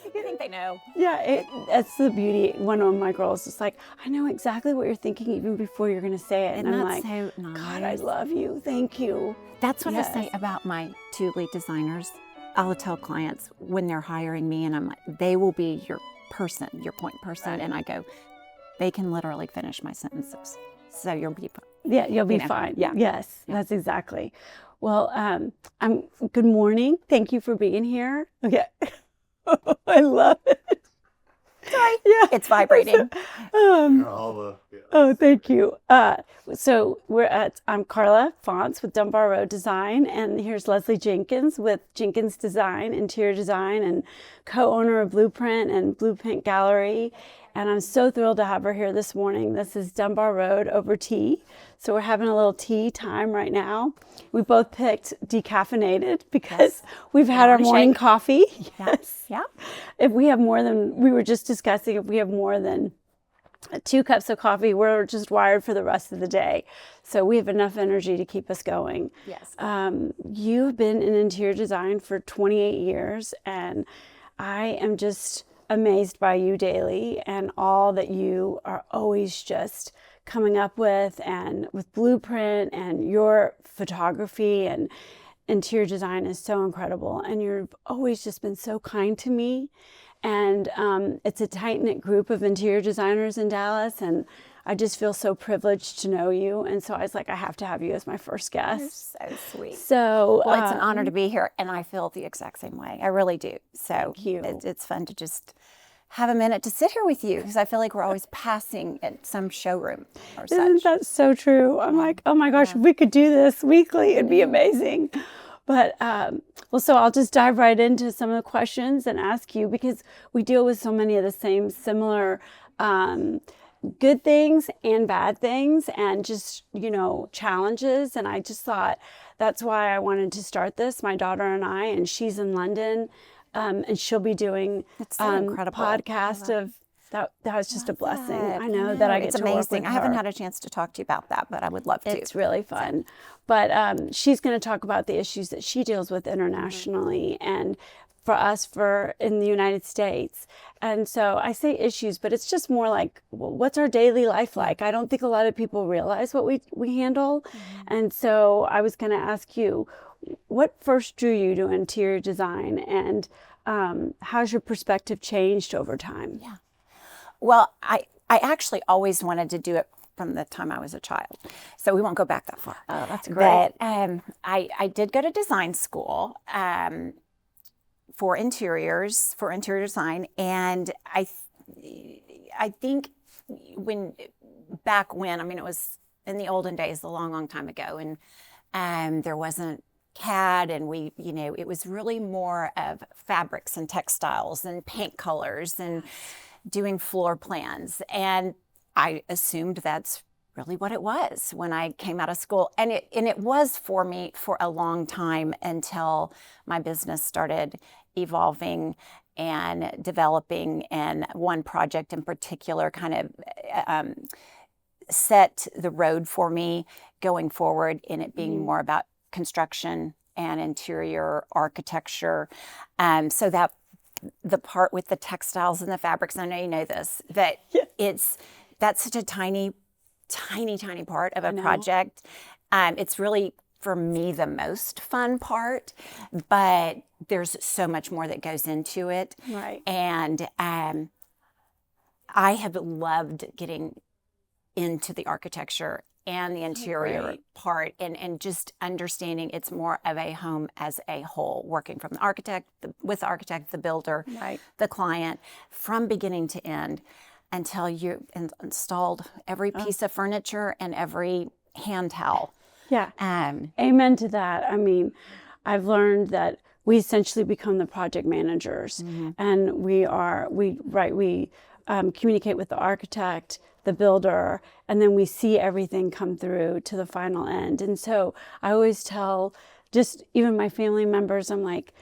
You think they know? Yeah, that's the beauty. One of my girls is like, I know exactly what you're thinking even before you're going to say it. And I'm like, so nice. God, I love you. Thank you. That's what Yes. I say about my two lead designers. I'll tell clients when they're hiring me, and I'm like, they will be your person, your point person. Right. And I go, they can literally finish my sentences. So you'll be fine. Yeah, you'll be fine. Yeah. Yes, that's exactly. Well, good morning. Thank you for being here. Okay. I love it. Sorry. Yeah. It's vibrating. Oh, thank you. So I'm Carla Fonts with Dunbar Road Design, and here's Leslie Jenkins with Jenkins Design, Interior Design, and co-owner of Blueprint and Blueprint Gallery. And I'm so thrilled to have her here this morning. This is Dunbar Road Over Tea. So we're having a little tea time right now. We both picked decaffeinated because we've had our morning coffee. Yes. Yeah. We were just discussing, if we have more than 2 cups of coffee, we're just wired for the rest of the day. So we have enough energy to keep us going. Yes. You've been in interior design for 28 years, and I am just amazed by you daily and all that you are always just coming up with, and with Blueprint, and your photography and interior design is so incredible. And you've always just been so kind to me. And it's a tight-knit group of interior designers in Dallas, and I just feel so privileged to know you. And so I was like, I have to have you as my first guest. You're so sweet. So well, it's an honor to be here, and I feel the exact same way. I really do. So Thank you. It's fun to just have a minute to sit here with you, because I feel like we're always passing at some showroom or such. Isn't that so true? I'm like, oh my gosh, if we could do this weekly, it'd be amazing. But, so I'll just dive right into some of the questions and ask you, because we deal with so many of the same similar good things and bad things, and just, challenges. And I just thought that's why I wanted to start this, my daughter and I, and she's in London, and she'll be doing incredible podcast of that. That was just a blessing. I know that I get to work with It's amazing. I haven't had a chance to talk to you about that, but I would love to. It's really fun. But she's going to talk about the issues that she deals with internationally, and for us in the United States. And so I say issues, but it's just more like, what's our daily life like? I don't think a lot of people realize what we handle. And so I was going to ask you, what first drew you to interior design, and how's your perspective changed over time? Yeah. Well, I actually always wanted to do it from the time I was a child. So we won't go back that far. Oh, that's great. But I did go to design school for interior design. And I think back when, it was in the olden days, a long, long time ago. And there wasn't CAD, and it was really more of fabrics and textiles and paint colors and doing floor plans. And I assumed that's really what it was when I came out of school. And it was for me for a long time, until my business started evolving and developing. And one project in particular kind of set the road for me going forward, in it being more about construction and interior architecture. So that the part with the textiles and the fabrics, I know you know this, that that's such a tiny part of a project. It's really, for me, the most fun part, but there's so much more that goes into it. Right. And I have loved getting into the architecture and the interior part, and just understanding it's more of a home as a whole, working from the architect, with the architect, the builder, the client, from beginning to end, until you installed every piece of furniture and every hand towel. Yeah. Amen to that. I've learned that we essentially become the project managers, and we communicate with the architect, the builder, and then we see everything come through to the final end. And so I always tell just even my family members, I'm like,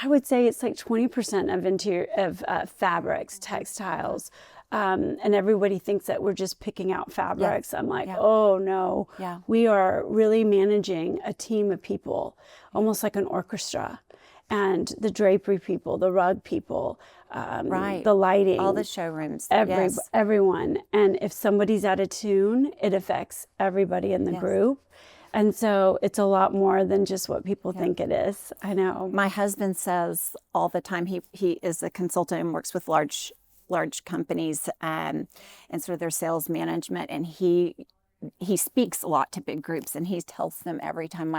I would say it's like 20% of fabrics, textiles, and everybody thinks that we're just picking out fabrics. I'm like, oh no, we are really managing a team of people, almost like an orchestra. and the drapery people, the rug people, Right. the lighting, All the showrooms. Yes. everyone. And if somebody's out of tune, it affects everybody in the Yes. group. And so it's a lot more than just what people think it is. I know. My husband says all the time, he is a consultant and works with large companies and sort of their sales management, and he speaks a lot to big groups, and he tells them every time,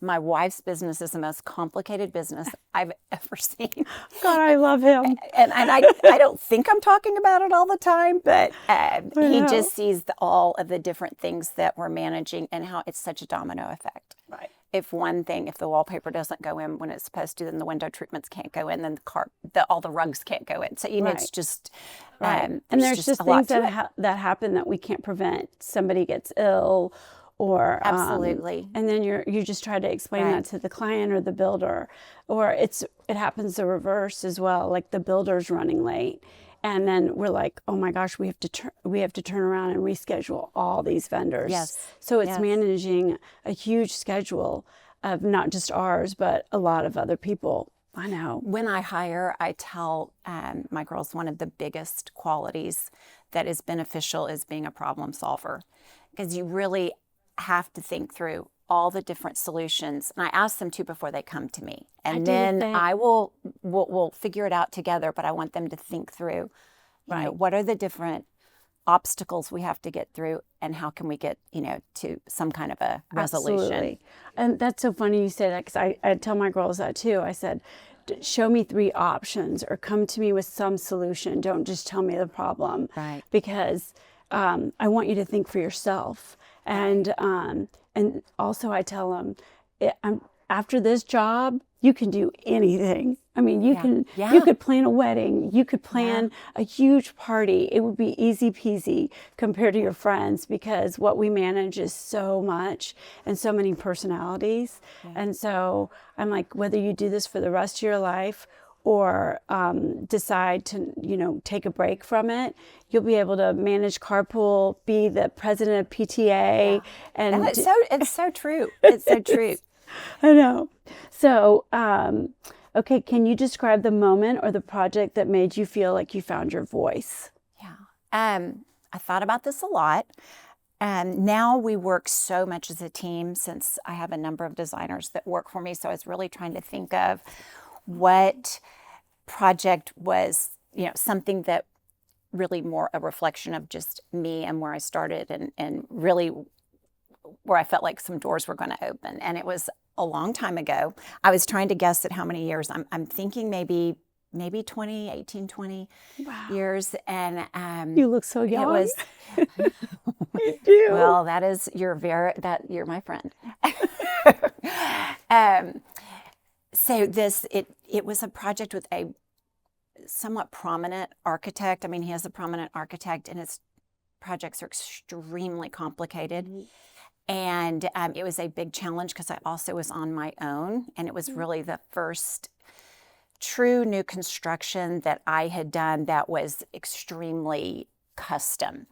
my wife's business is the most complicated business I've ever seen. God, I love him. And I don't think I'm talking about it all the time, but he just sees all of the different things that we're managing and how it's such a domino effect. Right. If the wallpaper doesn't go in when it's supposed to, then the window treatments can't go in, then all the rugs can't go in. So, it's just, and there's just things that happen that we can't prevent. Somebody gets ill or, absolutely. And then you just try to explain that to the client or the builder, or it happens the reverse as well. Like the builder's running late. And then we're like, oh my gosh, we have to turn around and reschedule all these vendors. Yes. So it's managing a huge schedule of not just ours, but a lot of other people. I know. When I hire, I tell my girls one of the biggest qualities that is beneficial is being a problem solver, because you really have to think through all the different solutions. And I ask them to before they come to me. And then I we'll figure it out together, but I want them to think through, you know, what are the different obstacles we have to get through, and how can we get, to some kind of a resolution. Absolutely. And that's so funny you say that, because I tell my girls that too. I said, show me 3 options or come to me with some solution. Don't just tell me the problem. Right. Because I want you to think for yourself. And also I tell them, after this job, you can do anything. I mean, you could plan a wedding, you could plan a huge party. It would be easy peasy compared to your friends, because what we manage is so much and so many personalities. And so I'm like, whether you do this for the rest of your life or decide to, take a break from it, you'll be able to manage carpool, be the president of PTA. And it's so true. It's so true. I know. So, okay, can you describe the moment or the project that made you feel like you found your voice? Yeah. I thought about this a lot. And now we work so much as a team, since I have a number of designers that work for me. So I was really trying to think of what project was, something that really more a reflection of just me and where I started, and really where I felt like some doors were going to open. And it was a long time ago. I was trying to guess at how many years. I'm thinking maybe 20 years. And you look so young. It was. You do. Well, you're my friend. So it was a project with a somewhat prominent architect. I mean, he is a prominent architect, and his projects are extremely complicated. Mm-hmm. And it was a big challenge, because I also was on my own, and it was really the first true new construction that I had done that was extremely custom.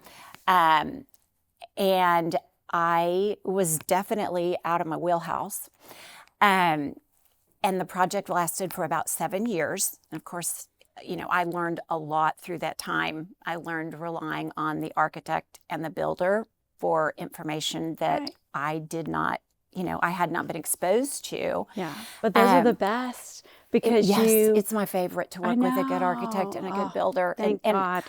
And I was definitely out of my wheelhouse. And the project lasted for about 7 years. And of course, I learned a lot through that time. I learned relying on the architect and the builder for information that I did not, I had not been exposed to. Yeah, but those are the best, because it's my favorite to work with a good architect and a good builder. Thank God.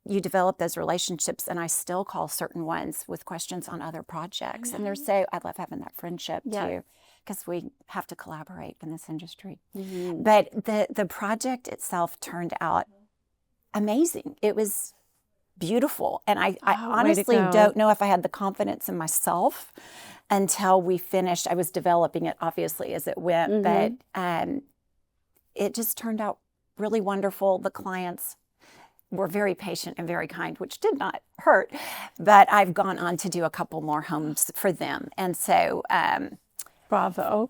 You develop those relationships, and I still call certain ones with questions on other projects. And I love having that friendship too, because we have to collaborate in this industry. Mm-hmm. But the project itself turned out amazing. It was beautiful. And I honestly don't know if I had the confidence in myself until we finished. I was developing it, obviously, as it went, but it just turned out really wonderful. The clients were very patient and very kind, which did not hurt. But I've gone on to do a couple more homes for them. And so bravo.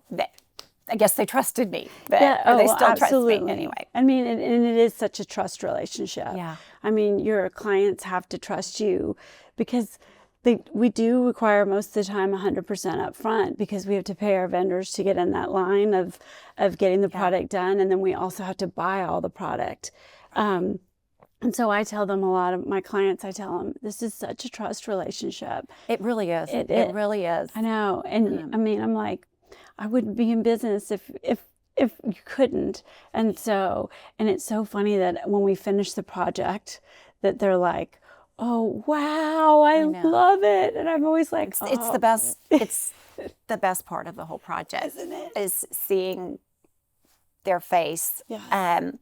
I guess they trusted me, but they still trust me anyway. I mean, and it is such a trust relationship. Yeah. I mean, your clients have to trust you, because we do require most of the time 100% up front because we have to pay our vendors to get in that line of getting the product done. And then we also have to buy all the product. And so I tell them, a lot of my clients, I tell them, this is such a trust relationship. It really is. It really is. I know. And I mean, I'm like, I wouldn't be in business if you couldn't. And it's so funny that when we finish the project, that they're like, oh, wow, I love it. And I'm always like, it's the best. It's the best part of the whole project, isn't it? Is seeing their face. Yeah.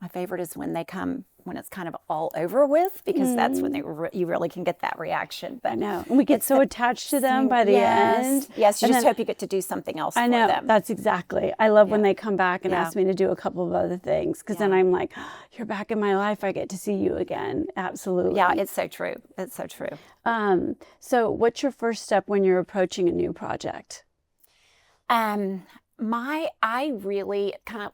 My favorite is when they come, when it's kind of all over with, because that's when you really can get that reaction. But I know. And we get so attached to them by the end. Yes, you just hope you get to do something else for them. That's exactly. I love when they come back and ask me to do a couple of other things, because then I'm like, oh, you're back in my life. I get to see you again. Absolutely. Yeah, it's so true. It's so true. So what's your first step when you're approaching a new project? I really kind of,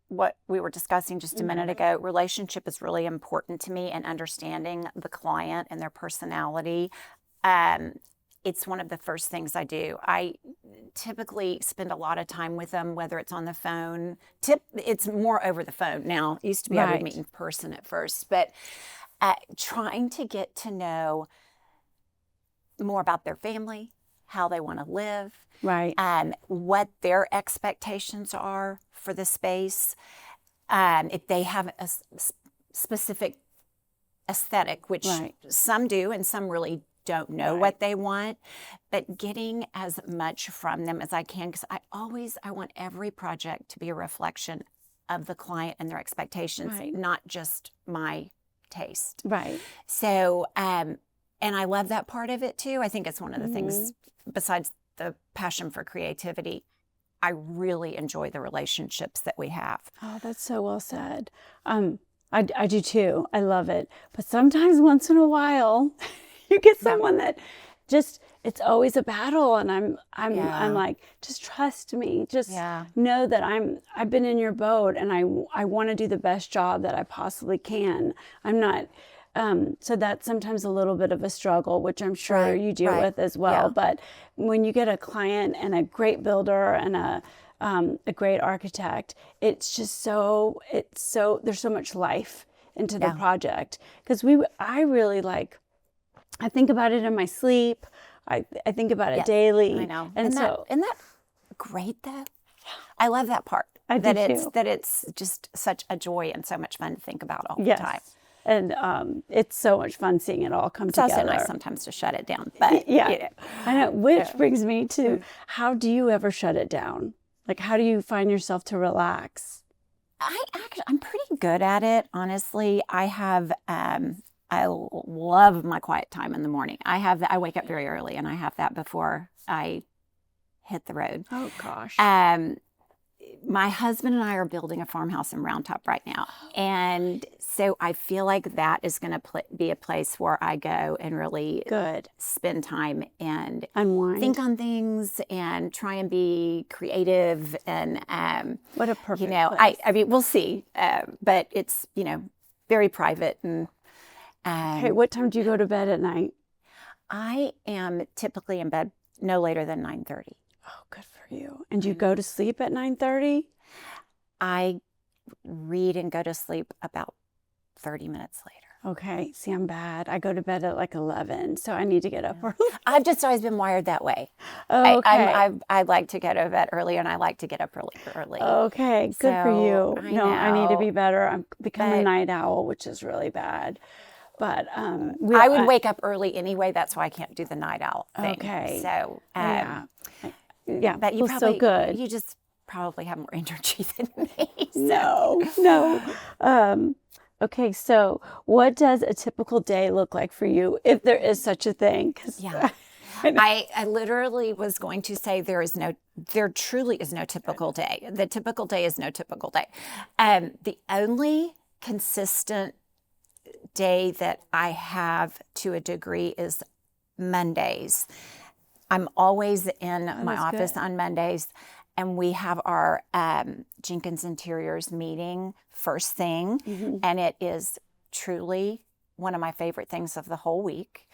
what we were discussing just a minute ago, relationship is really important to me, and understanding the client and their personality. It's one of the first things I do. I typically spend a lot of time with them, whether it's on the phone. It's more over the phone now. It used to be I would meet in person at first, but trying to get to know more about their family, how they want to live, what their expectations are for the space, if they have a specific aesthetic, which some do and some really don't know what they want, but getting as much from them as I can, because I want every project to be a reflection of the client and their expectations, not just my taste. Right. So, and I love that part of it too. I think it's one of the things, besides the passion for creativity, I really enjoy the relationships that we have. Oh, that's so well said. I do too. I love it. But sometimes, once in a while, you get someone that just, it's always a battle, and I'm like, just trust me. Just know that I've been in your boat, and I want to do the best job that I possibly can. I'm not. So that's sometimes a little bit of a struggle, which I'm sure you deal with as well. But when you get a client and a great builder and a great architect, it's just there's so much life into the project. Because I really like, I think about it in my sleep. I think about it daily. I know. And isn't that great though? I love that part. I do too. That it's just such a joy and so much fun to think about all the time. And it's so much fun seeing it all come together. It's also nice sometimes to shut it down. But I know. Which brings me to, how do you ever shut it down? Like, how do you find yourself to relax? I'm pretty good at it, honestly. I love my quiet time in the morning. I wake up very early, and I have that before I hit the road. Oh gosh. My husband and I are building a farmhouse in Round Top right now. And so I feel like that is going to be a place where I go and really spend time and unwind, think on things, and try and be creative. And what a perfect place. I mean, we'll see. But it's, very private. And okay, what time do you go to bed at night? I am typically in bed no later than 9:30. Oh, good for you. And you go to sleep at 9:30? I read and go to sleep about 30 minutes later. Okay. See, I'm bad. I go to bed at like 11, so I need to get up early. I've just always been wired that way. Oh, okay. I like to go to bed early, and I like to get up early. Okay. Good for you. I need to be better. I'm becoming a night owl, which is really bad. But I would wake up early anyway. That's why I can't do the night owl thing. Okay. So yeah, but you so good. You just probably have more energy than me. So. No. Okay, so what does a typical day look like for you, if there is such a thing? I literally was going to say there truly is no typical day. The typical day is no typical day. The only consistent day that I have to a degree is Mondays. I'm always in my office on Mondays, and we have our Jenkins Interiors meeting first thing, and it is truly one of my favorite things of the whole week.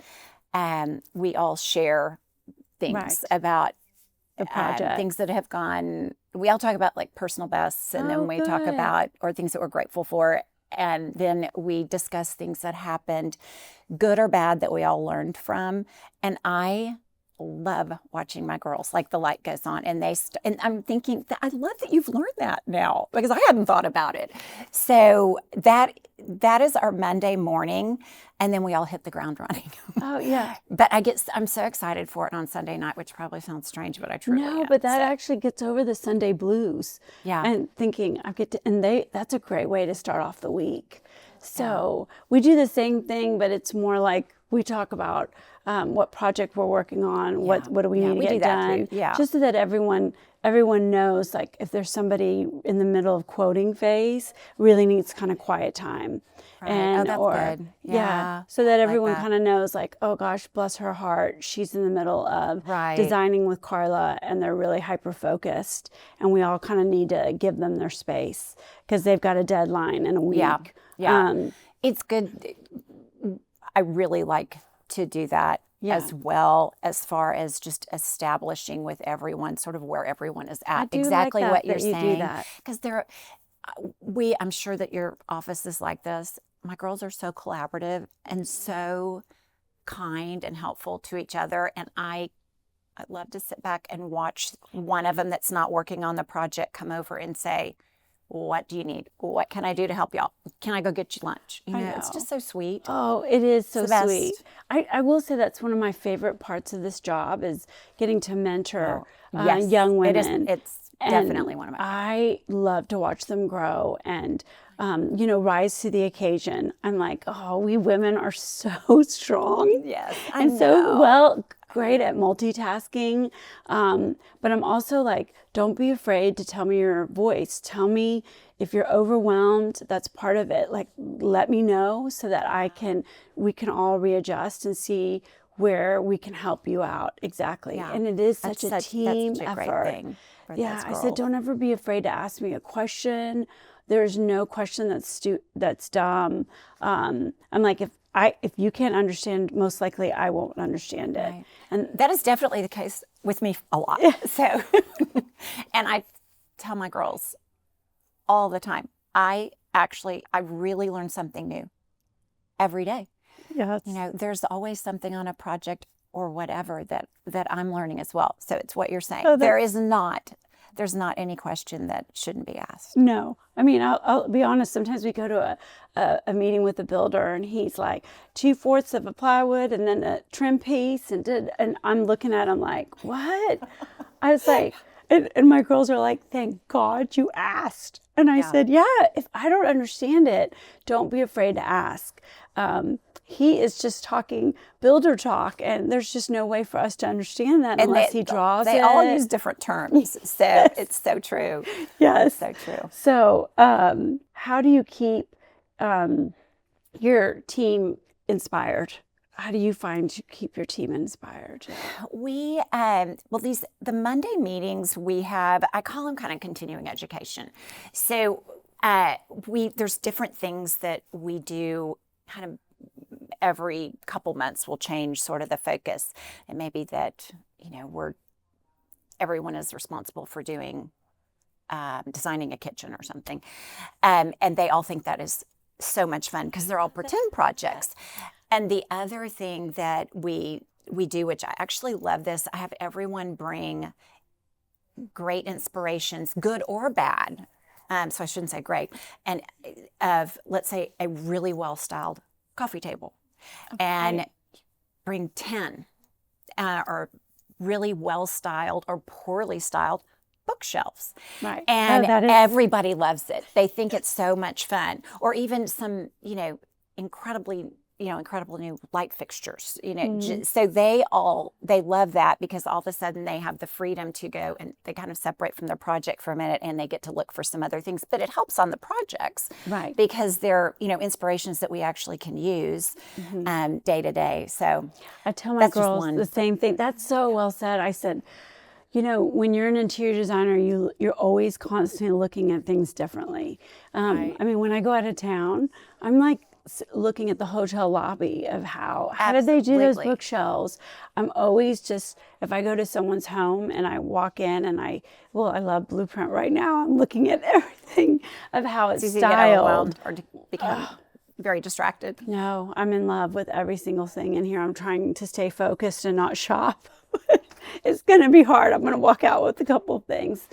we all share things Right. about The project. things that have gone. We all talk about like personal bests, and then we talk good. about or things that we're grateful for, and then we discuss things that happened, good or bad, that we all learned from. And I love watching my girls, like the light goes on and and I'm thinking that I love that you've learned that now, because I hadn't thought about it. So that is our Monday morning, and then we all hit the ground running. Oh, yeah. But I'm so excited for it on Sunday night, which probably sounds strange, but I truly No, am. but that actually gets over the Sunday blues. Yeah. And thinking that's a great way to start off the week. So we do the same thing, but it's more like we talk about what project we're working on, what do we need to we get do that done, too. Yeah. just so that everyone knows, like, if there's somebody in the middle of quoting phase, really needs kind of quiet time. Right. And that's good. Yeah. so that I like everyone that. kind of knows, like, oh gosh, bless her heart, she's in the middle of Right. designing with Carla, and they're really hyper focused, and we all kind of need to give them their space because they've got a deadline in a week. Yeah. It's good. I really like to do that as well, as far as just establishing with everyone sort of where everyone is at. Exactly like what that you're you do saying. that. Because I'm sure that your office is like this. My girls are so collaborative and so kind and helpful to each other. And I'd love to sit back and watch one of them that's not working on the project come over and say, what do you need? What can I do to help y'all? Can I go get you lunch? You know, it's just so sweet. Oh, it is so It's the sweet. best. I will say that's one of my favorite parts of this job is getting to mentor Yes, young women. It's definitely one of my I love to watch them grow and, rise to the occasion. I'm like, oh, we women are so strong. Yes, I And know. so great at multitasking. But I'm also like, don't be afraid to tell me your voice. Tell me if you're overwhelmed. That's part of it. Like, let me know so that we can all readjust and see where we can help you out. Exactly. Yeah. And it is such a team that's such a great effort. thing for those I said, girls. don't ever be afraid to ask me a question. There's no question that's dumb. I'm like, if you can't understand, most likely I won't understand it. Right. And that is definitely the case with me a lot. So, and I tell my girls all the time, I really learn something new every day. yes. There's always something on a project or whatever that I'm learning as well. So it's what you're saying. Oh, there's not any question that shouldn't be asked. No, I mean, I'll be honest. Sometimes we go to a meeting with a builder, and he's like 2/4 of a plywood, and then a trim piece, and I'm looking at him like, what? I was like, and my girls are like, thank God you asked. And I said, yeah, if I don't understand it, don't be afraid to ask. He is just talking builder talk, and there's just no way for us to understand that unless he draws it. They all use different terms, so it's so true. Yes. So true. So how do you keep your team inspired? How do you keep your team inspired? We the Monday meetings we have, I call them kind of continuing education. So there's different things that we do kind of every couple months. We'll change sort of the focus. It may be that, everyone is responsible for doing, designing a kitchen or something. And they all think that is so much fun because they're all pretend projects. And the other thing that we do, which I actually love this, I have everyone bring great inspirations, good or bad. So I shouldn't say great. And of, let's say, a really well-styled coffee table. Okay. And bring 10 or really well-styled or poorly styled bookshelves. Right. And everybody loves it. They think it's so much fun. Or even some, incredible new light fixtures, so they love that because all of a sudden they have the freedom to go and they kind of separate from their project for a minute and they get to look for some other things, but it helps on the projects, right? Because they're, inspirations that we actually can use day to day. So I tell my girls the same thing. That's so well said. I said, when you're an interior designer, you're always constantly looking at things differently. Right. I mean, when I go out of town, I'm like looking at the hotel lobby of how did they do those Absolutely. bookshelves. I'm always just, if I go to someone's home and I walk in and I love Blueprint right now. I'm looking at everything of how it's It's easy to get styled. overwhelmed or to become very distracted. No, I'm in love with every single thing in here. I'm trying to stay focused and not shop. It's going to be hard. I'm going to walk out with a couple of things.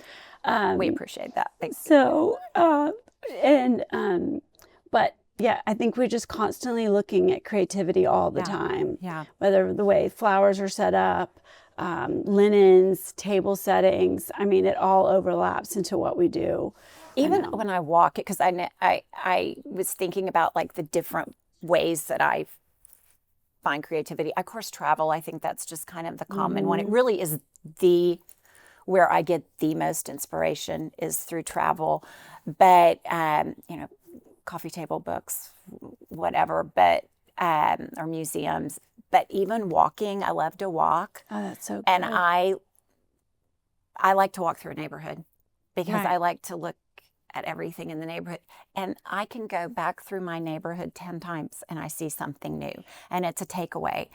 We appreciate that. Thanks. So, but yeah, I think we're just constantly looking at creativity all the time. Yeah. Whether the way flowers are set up, linens, table settings. I mean, it all overlaps into what we do. Even when I walk it, because I was thinking about like the different ways that I find creativity. Of course, travel, I think that's just kind of the common one. It really is where I get the most inspiration is through travel. But, coffee table books, whatever, but, or museums. But even walking, I love to walk. Oh, that's so good. And I like to walk through a neighborhood because I like to look at everything in the neighborhood. And I can go back through my neighborhood 10 times and I see something new. And it's a takeaway.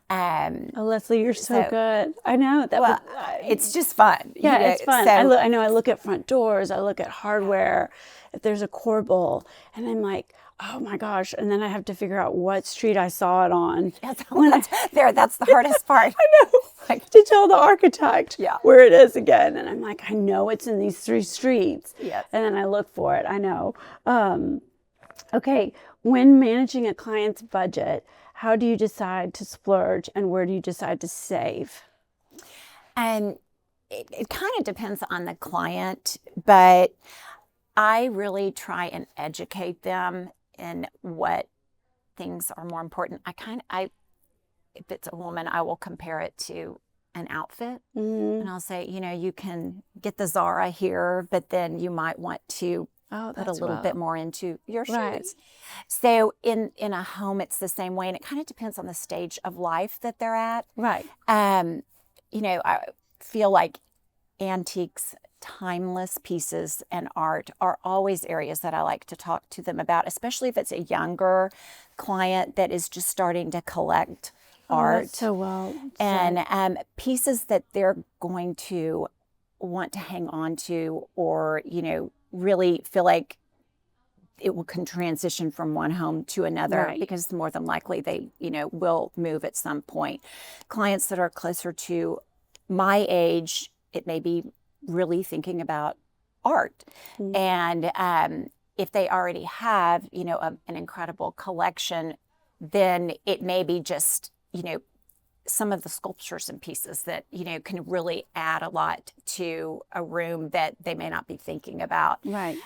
Oh, Leslie, you're so good. I know that. It's just fun. Yeah, you know, it's fun. So, I look at front doors. I look at hardware. If there's a corbel, and I'm like, oh my gosh! And then I have to figure out what street I saw it on. That's the hardest part. I know. To tell the architect Yeah. where it is again. And I'm like, I know it's in these 3 streets. Yes. And then I look for it. I know. Okay. When managing a client's budget, how do you decide to splurge and where do you decide to save? And it kind of depends on the client, but I really try and educate them in what things are more important. If it's a woman, I will compare it to an outfit. And I'll say, you can get the Zara here, but then you might want to put a little bit more into your shoes. Right. So in a home, it's the same way. And it kind of depends on the stage of life that they're at. Right. I feel like antiques, timeless pieces and art are always areas that I like to talk to them about, especially if it's a younger client that is just starting to collect art. That's so well and said. Pieces that they're going to want to hang on to, or really feel like it can transition from one home to another, because more than likely they will move at some point. Clients that are closer to my age, it may be really thinking about art. And if they already have an incredible collection, then it may be just some of the sculptures and pieces that can really add a lot to a room that they may not be thinking about. Right.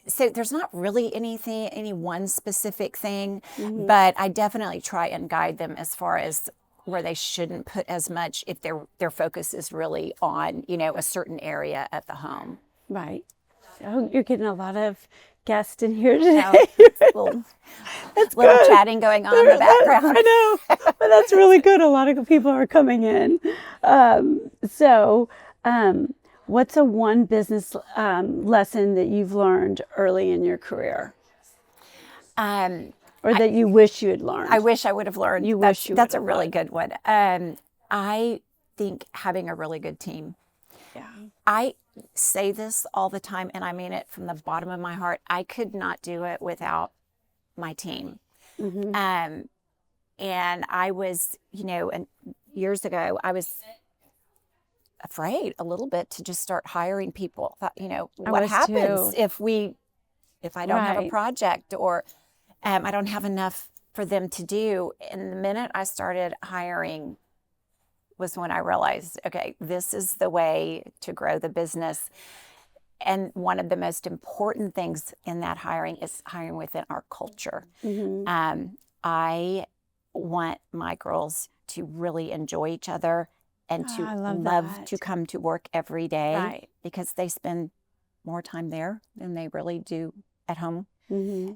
So there's not really any one specific thing, but I definitely try and guide them as far as where they shouldn't put as much if their focus is really on a certain area at the home. Right. Oh, you're getting a lot of guests in here today. Little chatting going on in the background. I know, but that's really good. A lot of people are coming in. What's a one business lesson that you've learned early in your career? Or that you wish you had learned? I wish I would have learned. That's a really good one. I think having a really good team. Yeah. I say this all the time, and I mean it from the bottom of my heart. I could not do it without my team. And I was, and years ago, I was afraid a little bit to just start hiring people. Thought, what happens if I don't have a project, or I don't have enough for them to do. And the minute I started hiring was when I realized, okay, this is the way to grow the business. And one of the most important things in that hiring is hiring within our culture. I want my girls to really enjoy each other and to love to come to work every day, because they spend more time there than they really do at home.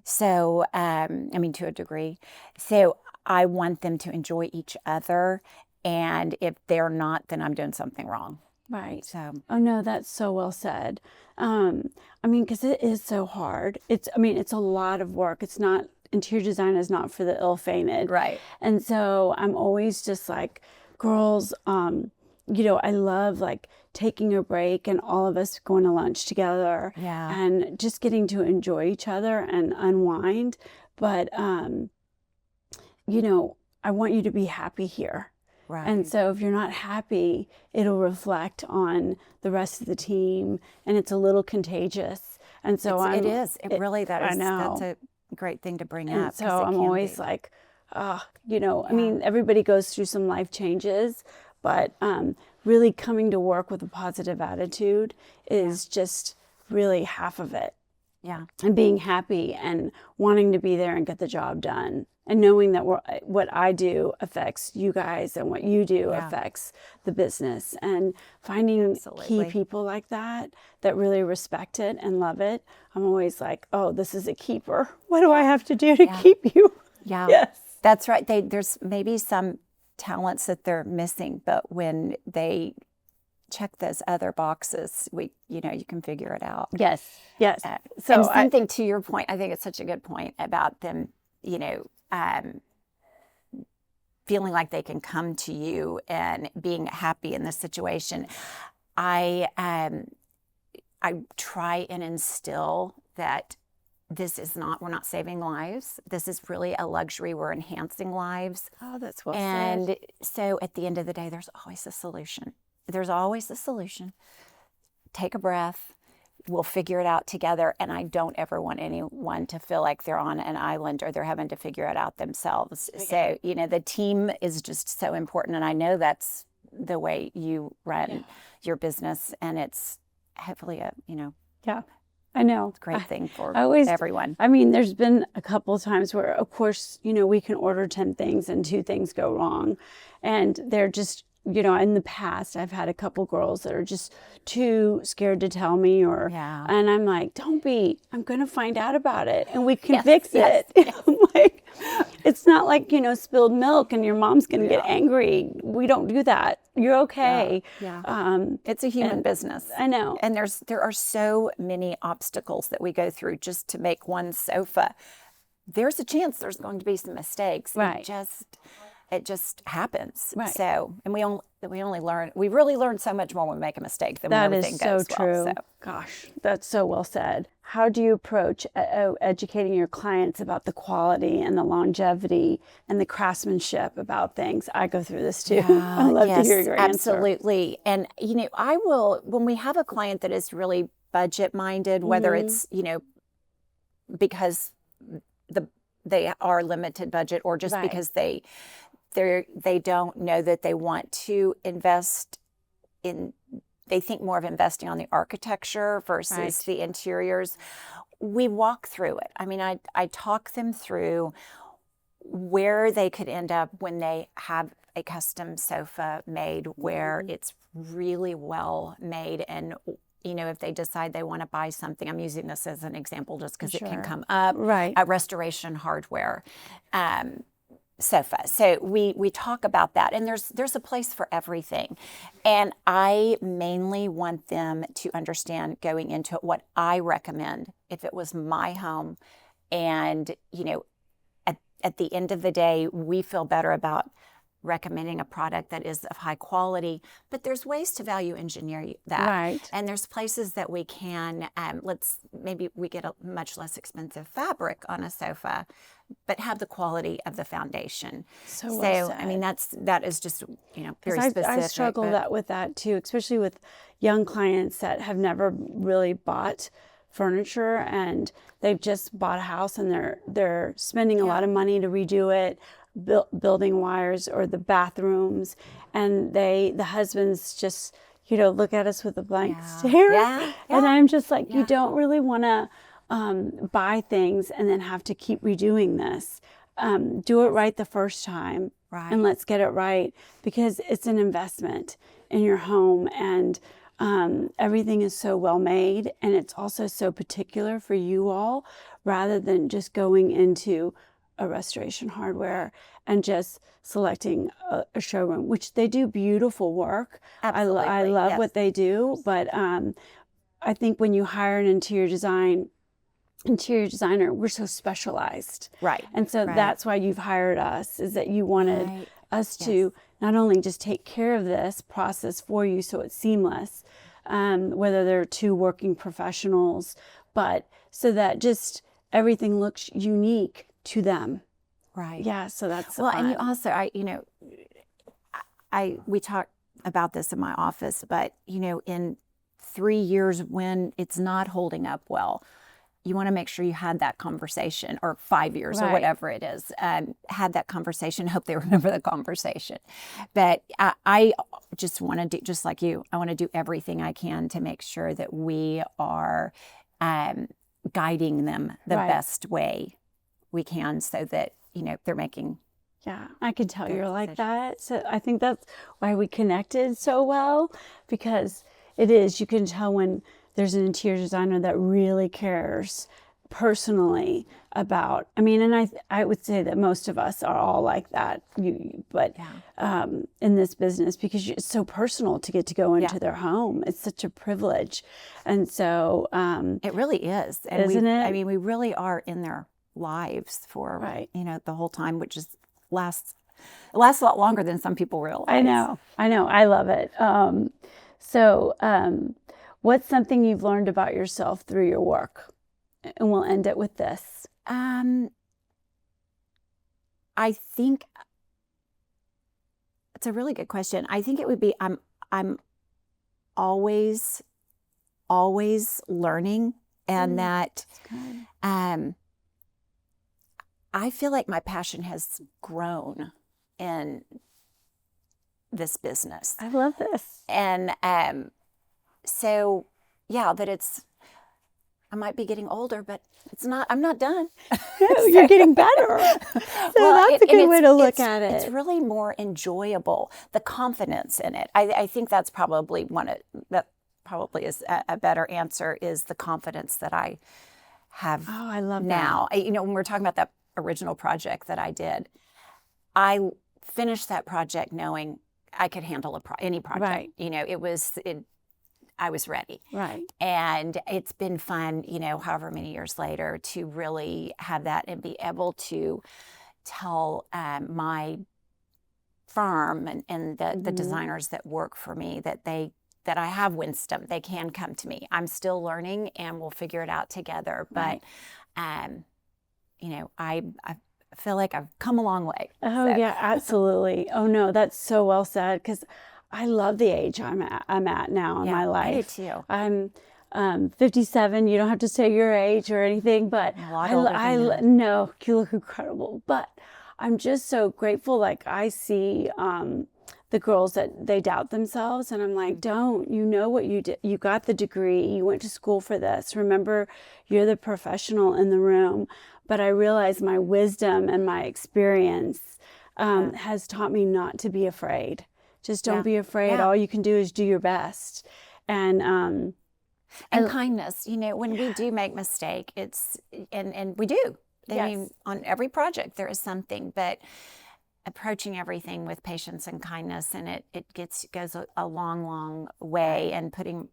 So, to a degree. So I want them to enjoy each other. And if they're not, then I'm doing something wrong. Right. So. Oh no, that's so well said. Because it is so hard. It's a lot of work. It's not interior design is not for the ill-fated. Right. And so I'm always just like, girls, I love like taking a break and all of us going to lunch together and just getting to enjoy each other and unwind. But, I want you to be happy here. Right. And so if you're not happy, it'll reflect on the rest of the team, and it's a little contagious. And so it is. It really, I know. That's a great thing to bring And up. so I'm always like, I mean, everybody goes through some life changes, but really coming to work with a positive attitude is just really half of it. Yeah. And being happy and wanting to be there and get the job done. And knowing that what I do affects you guys and what you do affects the business. And finding key people like that really respect it and love it. I'm always like, oh, this is a keeper. What do I have to do to keep you? Yeah. Yes. That's right. There's maybe some talents that they're missing, but when they check those other boxes, you can figure it out. Yes. Yes. So and something to your point, I think it's such a good point about them, feeling like they can come to you and being happy in this situation. I try and instill that we're not saving lives. This is really a luxury. We're enhancing lives. Oh, that's well said. And so at the end of the day, there's always a solution. There's always a solution. Take a breath. We'll figure it out together. And I don't ever want anyone to feel like they're on an island or they're having to figure it out themselves. So, the team is just so important. And I know that's the way you run your business. And it's hopefully Yeah, I know. It's a great thing for everyone. I mean, there's been a couple of times where, of course, we can order 10 things and 2 things go wrong. And they're just, in the past, I've had a couple girls that are just too scared to tell me and I'm like, don't be, I'm going to find out about it and we can fix it. I'm like, it's not like, spilled milk and your mom's going to get angry. We don't do that. You're okay. Yeah. It's a human business. I know. And there are so many obstacles that we go through just to make one sofa. There's a chance there's going to be some mistakes. Right. It just happens. Right. So, and we really learn so much more when we make a mistake than when everything goes well. That is so true. So. Gosh, that's so well said. How do you approach educating your clients about the quality and the longevity and the craftsmanship about things? I go through this too. I love to hear your answer. Absolutely. And, I will, when we have a client that is really budget minded, whether it's, because they are limited budget or just because they don't know that they want to invest in, they think more of investing on the architecture versus the interiors. We walk through it. I mean, I talk them through where they could end up when they have a custom sofa made where it's really well made. And, if they decide they want to buy something, I'm using this as an example just because it can come up, a restoration hardware sofa. So we talk about that, and there's a place for everything. And I mainly want them to understand going into it what I recommend if it was my home. And, at the end of the day, we feel better about recommending a product that is of high quality, but there's ways to value engineer that. Right. And there's places that we can, maybe we get a much less expensive fabric on a sofa, but have the quality of the foundation. So well said. I mean, that is just, very specific. I struggle with that too, especially with young clients that have never really bought furniture and they've just bought a house and they're spending a lot of money to redo it, building wires or the bathrooms, and the husbands just look at us with a blank stare. And I'm just like, you don't really want to buy things and then have to keep redoing this. Do it right the first time, and let's get it right, because it's an investment in your home, and everything is so well made, and it's also so particular for you all, rather than just going into a restoration hardware and just selecting a showroom, which they do beautiful work. Absolutely. I love what they do, but I think when you hire an interior design interior designer, we're so specialized. Right. And so Right. that's why you've hired us, is that you wanted Right. us to not only just take care of this process for you so it's seamless, whether there are two working professionals, but so that just everything looks unique to them. Right. Yeah, so that's Well, and you fun. also, we talk about this in my office, but in 3 years when it's not holding up well, you want to make sure you had that conversation, or 5 years or Right. whatever it is, had that conversation. Hope they remember the conversation. But I just want to do, just like you, I want to do everything I can to make sure that we are guiding them the Right. best way we can, so that they're making. Yeah, I can tell Good you're like decision. that. So I think that's why we connected so well, because you can tell when there's an interior designer that really cares personally about, and I would say that most of us are all like that, but in this business, because it's so personal to get to go into their home. It's such a privilege. And so It really is. And Isn't it? I mean, we really are in their lives for, Right. the whole time, which lasts a lot longer than some people realize. I know. I love it. So what's something you've learned about yourself through your work? And we'll end it with this. I think it's a really good question. I think it would be, I'm always learning, and that Good. I feel like my passion has grown in this business. I love this. And so, that I might be getting older, but I'm not done. No, you're getting better. So that's a good way to look at it. It's really more enjoyable, the confidence in it. I think that's probably that probably is a better answer, is the confidence that I have I love now. When we're talking about that original project that I did, I finished that project knowing I could handle any project. Right. I was ready. Right. And it's been fun, however many years later, to really have that and be able to tell my firm and the designers that work for me that I have wisdom. They can come to me. I'm still learning, and we'll figure it out together. Right. But, I feel like I've come a long way. Oh, So, yeah, absolutely. Oh, no, that's so well said, because I love the age I'm at now in my life. I do too. I'm 57. You don't have to say your age or anything, but A lot older than that. no, you look incredible. But I'm just so grateful. Like, I see the girls that they doubt themselves, and I'm like, don't, you know what you did? You got the degree. You went to school for this. Remember, you're the professional in the room. But I realize my wisdom and my experience has taught me not to be afraid. Just don't be afraid. Yeah. All you can do is do your best. And kindness. When we do make mistake, it's and we do. I Yes. mean, on every project there is something, but approaching everything with patience and kindness, and it goes a long way, and putting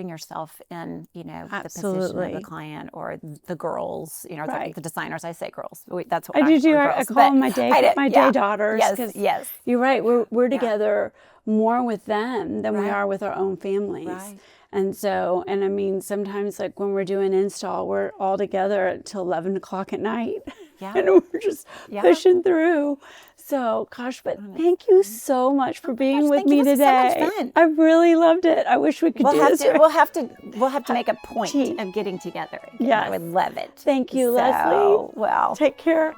yourself in the position of Absolutely. the client or the girls, Right. the designers. I say girls. That's what I do too. we're I girls, call but them I my do, day daughters. Yes, 'Cause yes. you're right. We're together more with them than we Right. are with our own families. Right. And so, I mean, sometimes like when we're doing install, we're all together until 11 o'clock at night. Yeah. And we're just pushing through. So, gosh, but thank you so much for being with thank me you. This was today. so much fun. I really loved it. I wish we could do this. We'll have to make a point Tea. of getting together. Yes. I would love it. Thank you, So, Leslie. Well, Take care.